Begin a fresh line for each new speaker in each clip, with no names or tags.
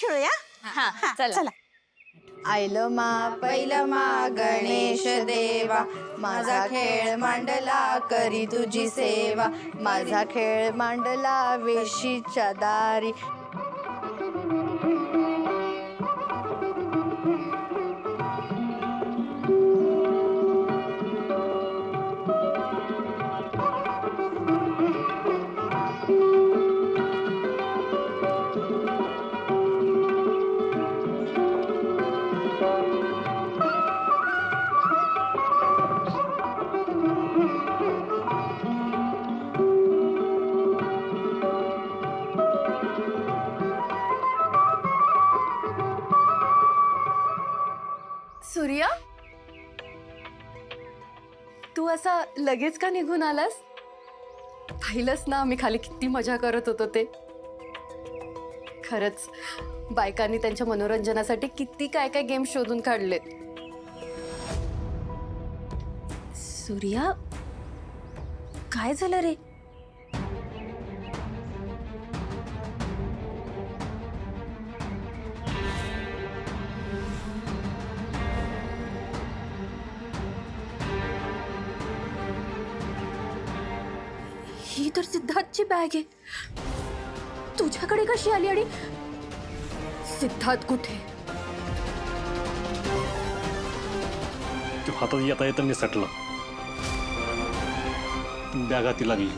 खेळूया.
हा चला.
आयलमा पैलमा गणेश देवा, माझा खेळ मांडला करी तुझी सेवा, माझा खेळ मांडला वेशीच्या दारी.
सूर्या, तू असा लगेच का निघून आलास? पाहिलंस ना आम्ही खाली किती मजा करत होतो ते. खरंच बायकांनी त्यांच्या मनोरंजनासाठी किती काय काय गेम शोधून काढलेत. सूर्या, काय झालं रे? ही तर सिद्धार्थची बॅग आहे. तुझ्याकडे कशी आली? आणि सिद्धार्थ कुठे?
तो हातात येता येता निसटला, बॅग हाती लागली.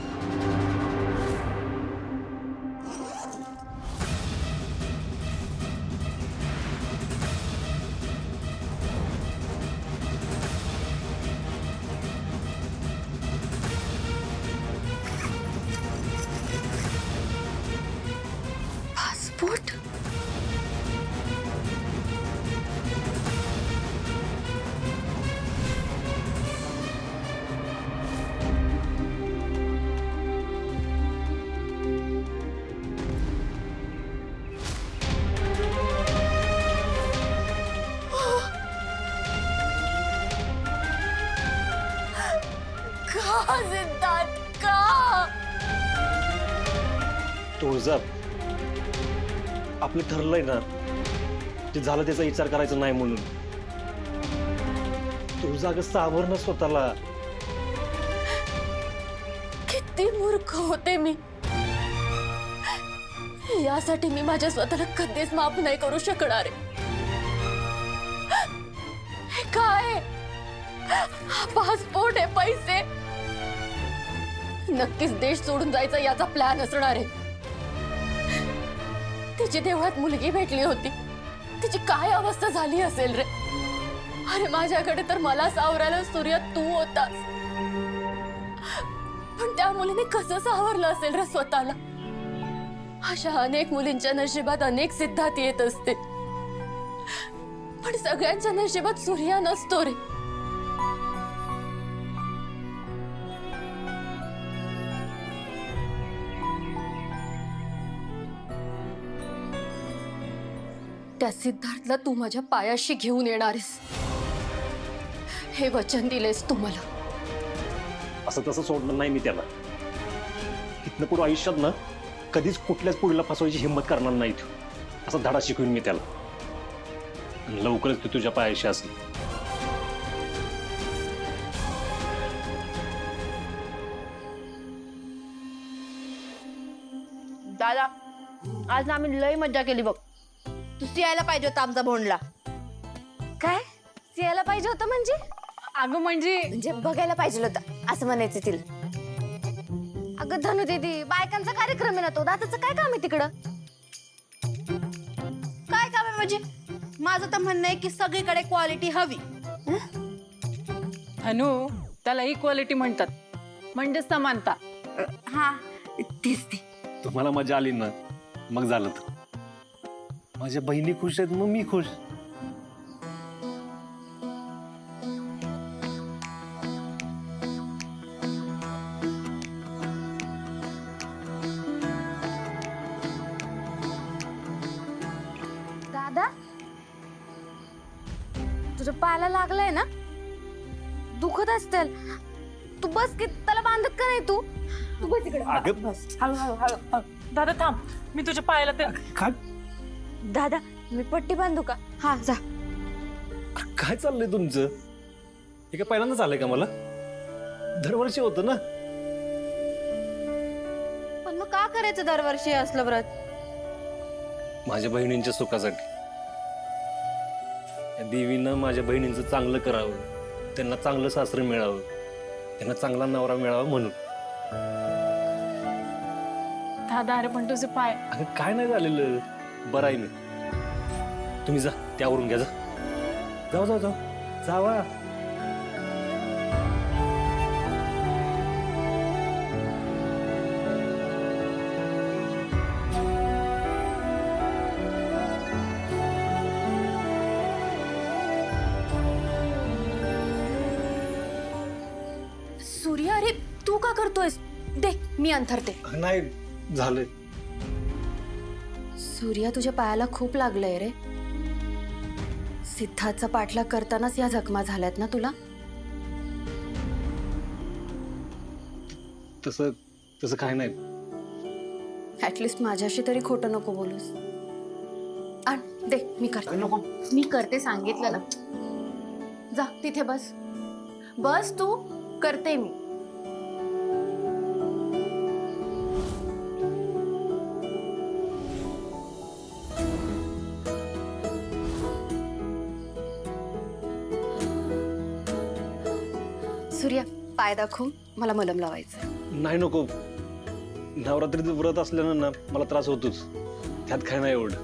पासपोर्ट? का सिद्धार्थ, का?
तुळजा, आपलं ठरलंय ना, ते झालं त्याचा विचार करायचा नाही म्हणून. तुळजा अगं सावर ना स्वतःला.
किती मूर्ख होते मी. यासाठी मी माझ्या स्वतःला कधीच माफ नाही करू शकणार आहे. हे काय? हा पासपोर्ट आहे, पैसे. नक्कीच देश सोडून जायचा याचा प्लॅन असणार आहे. तिची देवळात मुलगी भेटली होती. तिची काय अवस्था झाली असेल रे. अरे माझ्याकडे तर मला सावरायला सूर्या तू होतास. पण त्या मुलीने कसं सावरलं असेल रे स्वतःला. अशा अनेक मुलींच्या नशिबात अनेक सिद्धार्थ येत असते, पण सगळ्यांच्या नशिबात सूर्या नसतो रे. त्या सिद्धार्थला तू माझ्या पायाशी घेऊन येणारेस हे वचन दिलेस तू मला.
असं तसं सोडलं नाही मी त्याला. इथनं पुढे आयुष्यात ना कधीच कुठल्याच पुढीला फसवायची हिंमत करणार नाही तू. असा धडा शिकवून मी त्याला. आणि लवकरच तू तुझ्या पायाशी असेल.
दादा, आज ना आम्ही लय मज्जा केली बघ. तू यायला पाहिजे होता आमचा भोंडला.
काय सियाला पाहिजे होतं म्हणजे?
अगं म्हणजे
बघायला पाहिजे होतं असं म्हणायचं तिला. अगं धनु दीदी, बायकांचा कार्यक्रम आहे ना तो. दादाचं काय काम आहे तिकडं?
काय काम आहे म्हणजे? माझं तर म्हणणं आहे की सगळीकडे क्वालिटी हवी.
धनु, त्याला इक्वालिटी म्हणतात, म्हणजे समानता.
हा तीच ती.
तुम्हाला मजा आली ना, मग झालं तर. माझ्या बहिणी खुश आहेत मग मी खुश.
दादा, तुझ्या पायाला लागलंय ना, दुखत असतील. तू बस की, त्याला बांधत का नाही तू? तू बस इकडे.
अगं
हळू हळू हळू हळू. दादा थांब, मी तुझ्या पायाला ते
काय
दादा मी पट्टी बांधू का?
हा जा.
काय चाललंय तुमचं? हे काय पहिल्यांदाच आलंय का मला? दरवर्षी होतं ना.
पण मग का करायचं दरवर्षी असलं व्रत?
माझ्या बहिणींच्या सुखासाठी. या देवीनं माझ्या बहिणींचं चांगलं करावं, त्यांना चांगलं सासरं मिळावं, त्यांना चांगला नवरा मिळावा म्हणून.
दादा अरे पण तुझे पाय.
अगं काय नाही झालेलं, बरं आहे मी. तुम्ही जा त्यावरून घ्या. जा जाऊ जाऊ जाऊ जावा.
सूर्या अरे तू का करतोयस? दे मी अंथरते.
नाही झालंय.
सूर्या तुझ्या पायाला खूप लागलंय रे. सिद्धार्थचा पाठलाग करतानाच या जखमा झाल्यात ना तुला?
तसं तसं काय नाही.
ऍटलिस्ट माझ्याशी तरी खोटं नको बोलूस. आण दे मी करते.
नको.
मी करते सांगितलं ना. जा तिथे बस. बस तू. करते मी. सूर्या पाय दाखव, मला मलम लावायचं.
नाही नको. नवरात्रीचं व्रत असल्यानं ना मला त्रास होतोच. त्यात काय नाही एवढं.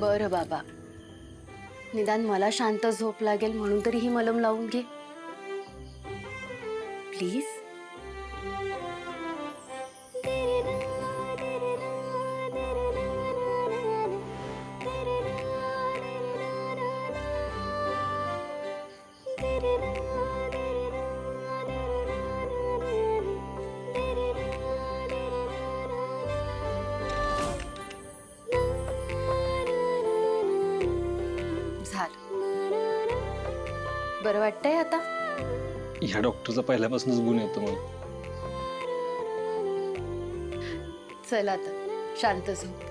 बरं बाबा, निदान मला शांत झोप लागेल म्हणून तरी ही मलम लावून घे प्लीज. बरं वाटतंय आता?
ह्या डॉक्टरचा पहिल्यापासूनच गुण येतो मला.
चल आता शांत झोप.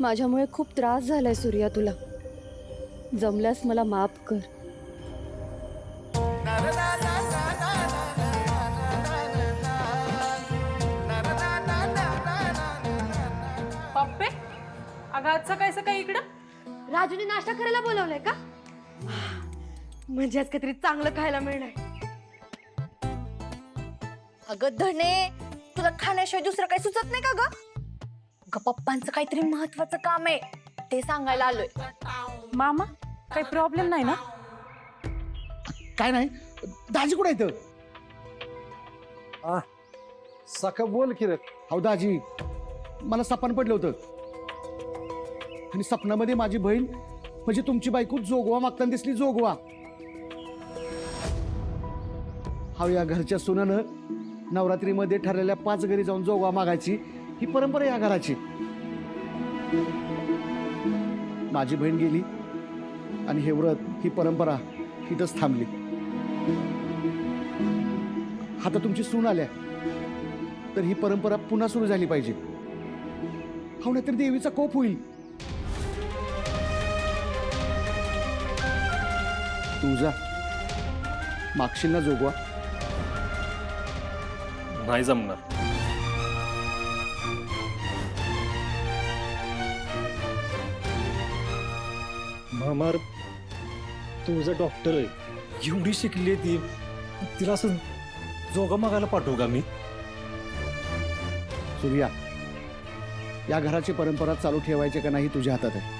माझ्यामुळे खूप त्रास झालाय सूर्या तुला. जमल्यास मला माफ कर.
पप्पे अगं आज सकाळी सकाळी इकडं?
राजूने नाश्ता करायला बोलवलंय का? म्हणजे आज काहीतरी चांगलं खायला मिळणार. अगं धने, तुला खाण्याशिवाय दुसरं काही सुचत नाही का ग?
पप्पांचं काहीतरी महत्वाचं काम आहे ते सांगायला आलोय.
मामा काही प्रॉब्लेम नाही ना?
काय नाही. दाजी कुठे येतं?
सका बोल की रे.
हो दाजी, मला सपन पडलं होतं आणि सपनामध्ये माझी बहीण म्हणजे तुमची बायको जोगवा मागताना दिसली. जोगवा. हा या घरच्या सुनानं नवरात्रीमध्ये ठरलेल्या 5 घरी जाऊन जोगवा मागायची ही परंपरा या घराची. माझी बहीण गेली आणि हे व्रत ही परंपरा इथंच थांबली. आता तुमची सून आल्या तर ही परंपरा पुन्हा सुरू झाली पाहिजे. हो नाहीतर देवीचा कोप होईल. तू जा मागशील ना जोगवा?
नाही जमणार. मामार तुझा डॉक्टर आहे, एवढी शिकली ती, तिला असं जोगा मागायला पाठवू का मी?
सूर्या, या घराची परंपरा चालू ठेवायची का नाही तुझ्या हातात आहे.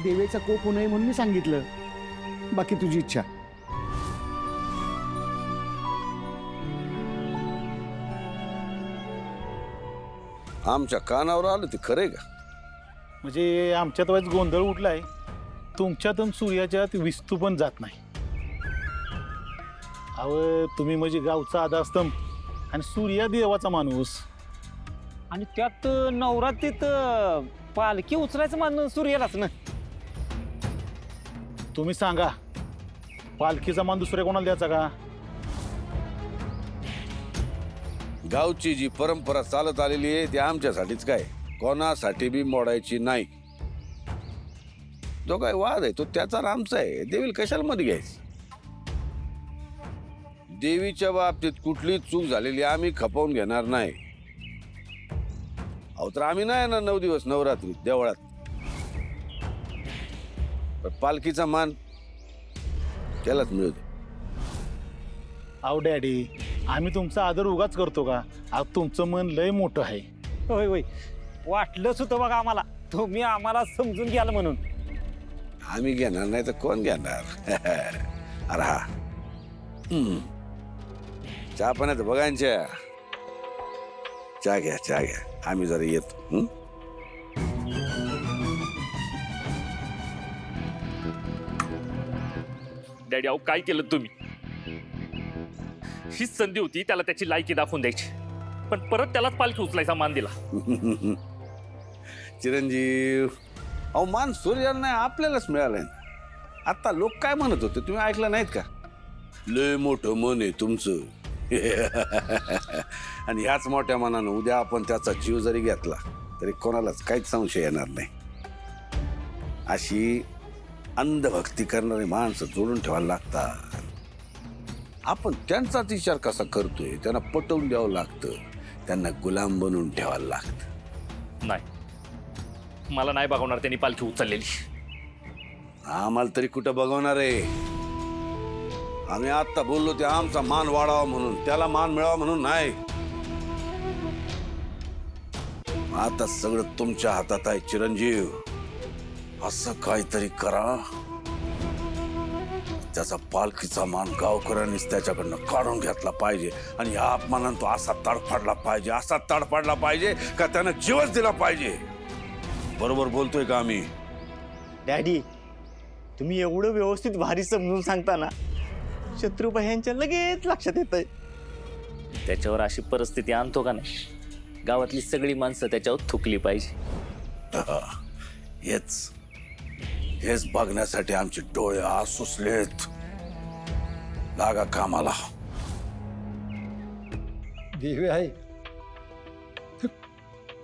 देवीचा कोप होऊ नये म्हणून मी सांगितलं. बाकी तुझी इच्छा.
आमच्या कानावर आलं ते खरंय का?
म्हणजे आमच्यात वाईज गोंधळ उठलाय. तुमच्यातून सूर्याच्यात विस्तू पण जात नाही. अहो तुम्ही म्हणजे गावचा आधास्तंभ आणि सूर्या देवाचा माणूस.
आणि त्यात नवरात्रीत पालखी उचलायचं मान सूर्यालाच ना.
तुम्ही सांगा, पालखीचा मान दुसऱ्या कोणाला द्यायचा का?
गावची जी परंपरा चालत आलेली आहे ती आमच्यासाठीच काय, कोणासाठी बी मोडायची नाही. जो काय वाद आहे तो त्याचा आणि आमचा आहे. देवीला कशाला मध्ये घ्यायचं? देवीच्या बाबतीत कुठली चूक झालेली आम्ही खपवून घेणार नाही. अहो तर आम्ही नाही ना 9 दिवस नवरात्री देवळात. पण पालखीचा मान त्यालाच मिळू दे.
अहो डॅडी, आम्ही तुमचा आदर उगाच करतो का? अहो तुमचं मन लय मोठं आहे.
होय होय, वाटलंच होतं बघा आम्हाला, तुम्ही आम्हाला समजून घ्याल म्हणून.
आम्ही घेणार नाही तर कोण घेणार? अरे हा चहा पाण्यात बघांच्या. चहा घ्या, चहा घ्या, आम्ही जरा येतो.
डॅडी अहो काय केलं तुम्ही? हीच संधी होती त्याला त्याची लायकी दाखवून द्यायची, पण परत त्यालाच पालखी उचलायचा मान दिला.
चिरंजीव, अहो मान सूर्याला नाही आपल्यालाच मिळालाय. आता लोक काय म्हणत होते तुम्ही ऐकलं नाहीत का? लय मोठं मन आहे तुमचं. आणि ह्याच मोठ्या मनानं उद्या आपण त्याचा जीव जरी घेतला तरी कोणालाच काहीच संशय येणार नाही. अशी अंधभक्ती करणारी माणसं जोडून ठेवायला लागतात. आपण त्यांचाच विचार कसा करतोय त्यांना पटवून द्यावं लागतं, त्यांना गुलाम बनवून ठेवायला लागतं.
नाही, मला नाही बघवणार त्यांनी पालखी उचललेली.
आम्हाला तरी कुठं बघवणार आहे? आम्ही आता बोललो ते आमचा मान वाढावा म्हणून, त्याला मान मिळावा म्हणून नाही. आता सगळं तुमच्या हातात आहे चिरंजीव. असं काहीतरी करा त्याचा पालखीचा मान गावकऱ्यांनीच त्याच्याकडनं काढून घेतला पाहिजे. आणि या अपमानानं तो असा तडफडला पाहिजे, असा तडफडला पाहिजे का त्यानं जीवच दिला पाहिजे. बरोबर बोलतोय का आम्ही?
डॅडी, तुम्ही एवढं व्यवस्थित भारी समजून सांगता ना, शत्रुबाई यांच्या लगेच लक्षात येतंय.
त्याच्यावर अशी परिस्थिती आणतो का नाही, गावातली सगळी माणसं त्याच्यावर थुकली पाहिजे.
हेच बघण्यासाठी आमचे डोळे आज सुचलेत. लागा कामाला.
देवी आहे,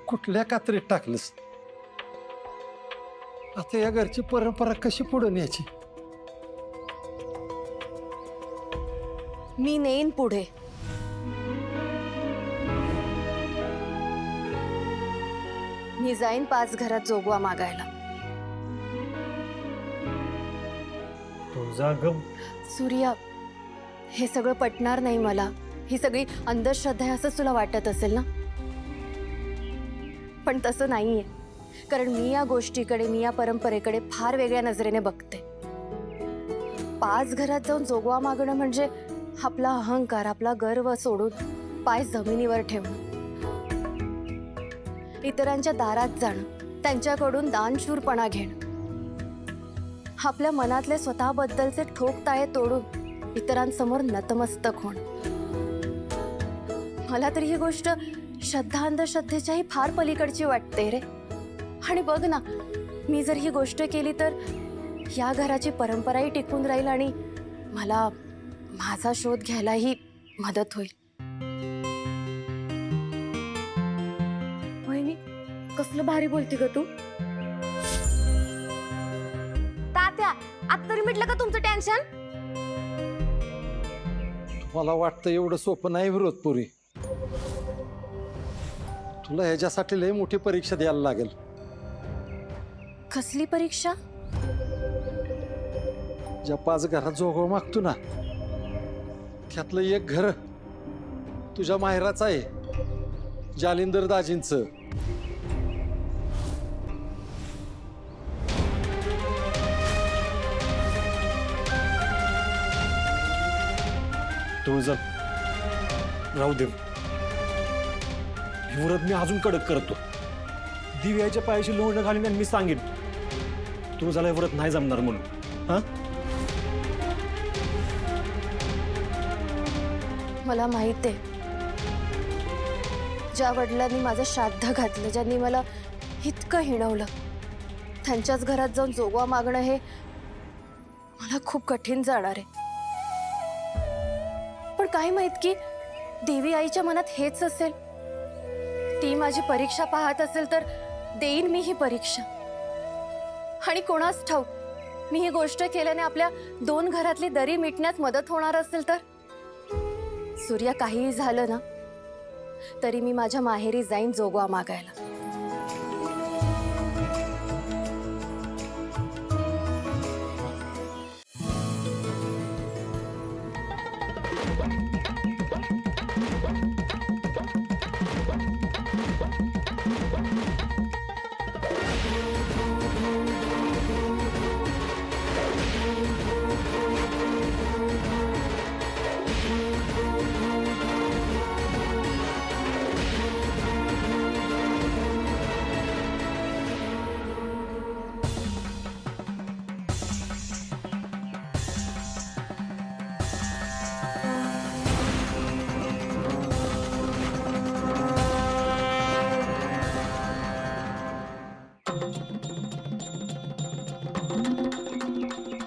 कुठल्या कात्रीत टाकलंस? आता या घरची परंपरा कशी पुढे न्यायची?
मी नेईन पुढे. मी जाईन 5 घरात जोगवा मागायला.
तुझा गम
सूर्या, हे सगळं पटणार नाही मला. ही सगळी अंधश्रद्धा आहे असंच तुला वाटत असेल ना, पण तसं नाहीये. कारण मी या गोष्टीकडे, मी या परंपरेकडे फार वेगळ्या नजरेने बघते. 5 घरात जाऊन जोगवा मागणं म्हणजे आपला अहंकार, आपला गर्व सोडून पाय जमिनीवर ठेवणं, इतरांच्या दारात जाणं, त्यांच्याकडून दानशूरपणा घेणं, आपल्या मनातले स्वतःबद्दलचे ठोकताळे तोडून इतरांसमोर नतमस्तक होणं. मला तरी ही गोष्ट श्रद्धा अंधश्रद्धेच्याही फार पलीकडची वाटते रे. आणि बघ ना, मी जर ही गोष्ट केली तर या घराची परंपराही टिकून राहील आणि मला माझा शोध घ्यायलाही मदत होईल. वहिनी, कसलं भारी बोलती ग तू. तात्या, आता तरी मिटलं का तुमचं टेन्शन?
मला वाटतं एवढं सोपं नाही विरोधपुरी. तुला ह्याच्यासाठी लय मोठी परीक्षा द्यायला लागेल.
कसली परीक्षा?
ज्या 5 घरात जोगवा मागतो ना, त्यातलं एक घर तुझ्या माहेराचं आहे, जालिंदर दाजींचं.
तुझं राहू दे, व्रत मी अजून कडक करतो. दिव्याच्या पायाशी लोणं घालीन आणि मी सांगेन तुझं व्रत नाही जमणार म्हणून. हा,
मला माहित आहे ज्या वडिलांनी माझं श्राद्ध घातलं, ज्यांनी मला इतकं हिणवलं, त्यांच्याच घरात जाऊन जोगवा मागणं हे मला खूप कठीण जाणार आहे. पण काय माहित की देवी आईच्या मनात हेच असेल. ती माझी परीक्षा पाहत असेल तर देईन मी ही परीक्षा. आणि कोणास ठाऊक, मी ही गोष्ट केल्याने आपल्या 2 घरातली दरी मिटण्यास मदत होणार असेल तर. सूर्या, काहीही झालं ना तरी मी माझ्या माहेरी जाईन जोगवा मागायला.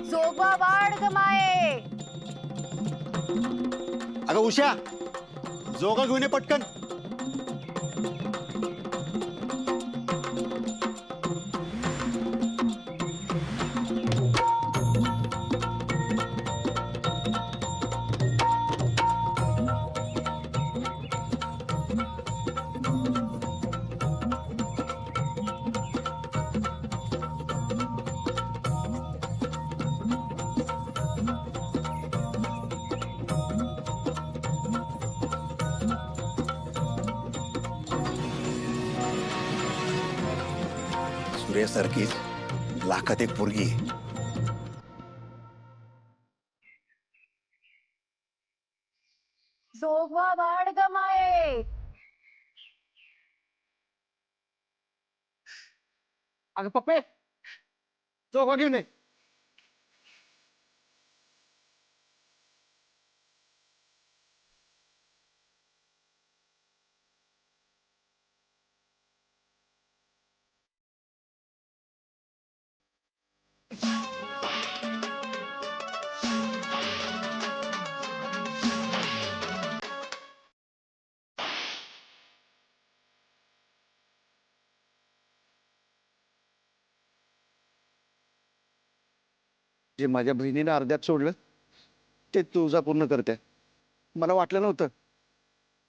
जोगवा वाढ ग माये.
अगं उषा, जोगा घेऊन ये पटकन.
सूर्यासारखीच लाखात एक पोरगी आहे.
जोगवा वाढ ग माये.
अगं पप्पे, जोगवा घेऊन ये. जे माझ्या बहिणीनं अर्ध्यात सोडलं ते तुझा पूर्ण करते. मला वाटलं नव्हतं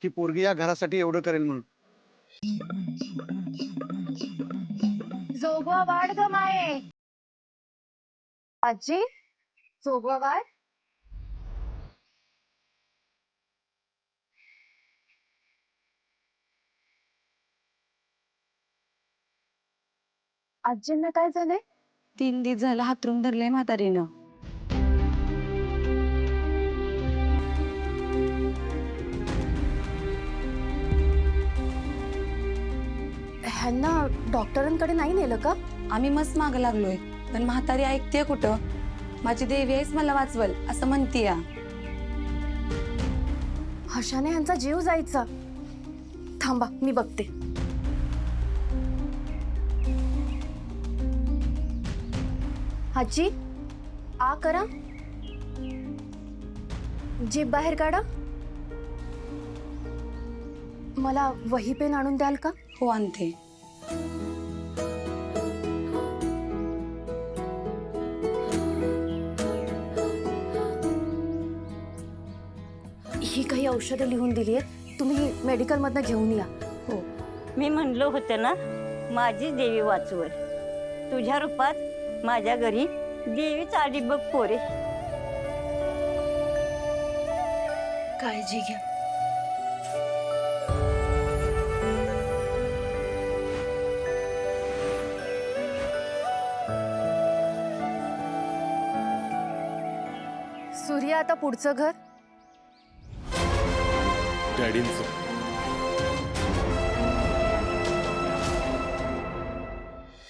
की पोरगी या घरासाठी एवढं करेल म्हणून.
जोगवा वाढ ग माये.
आजी, जोगवा वाढ. आजींना काय झालंय?
3 दिवस झालं हातरून धरलंय म्हातारीनं.
ह्यांना डॉक्टरांकडे नाही नेलं का?
आम्ही मस्त मागं लागलोय, पण म्हातारी ऐकते कुठं. माझी देवी आहेच मला वाचवल असं म्हणतीय.
हशाने ह्यांचा जीव जायचा. थांबा, मी बघते. आजी, आ करा. जीभ बाहेर काढा. मला वही पेन आणून द्याल का?
हो, आणते.
ही काही औषधं लिहून दिली आहेत, तुम्ही मेडिकल मधनं घेऊन या.
हो.
मी म्हणलो होतं ना, माझी देवी वाचवल. तुझ्या रूपात माझ्या घरी देवीच आली बघ पोरे.
काळजी घ्या. सूर्या, आता पुढचं घर
डॅडींचं.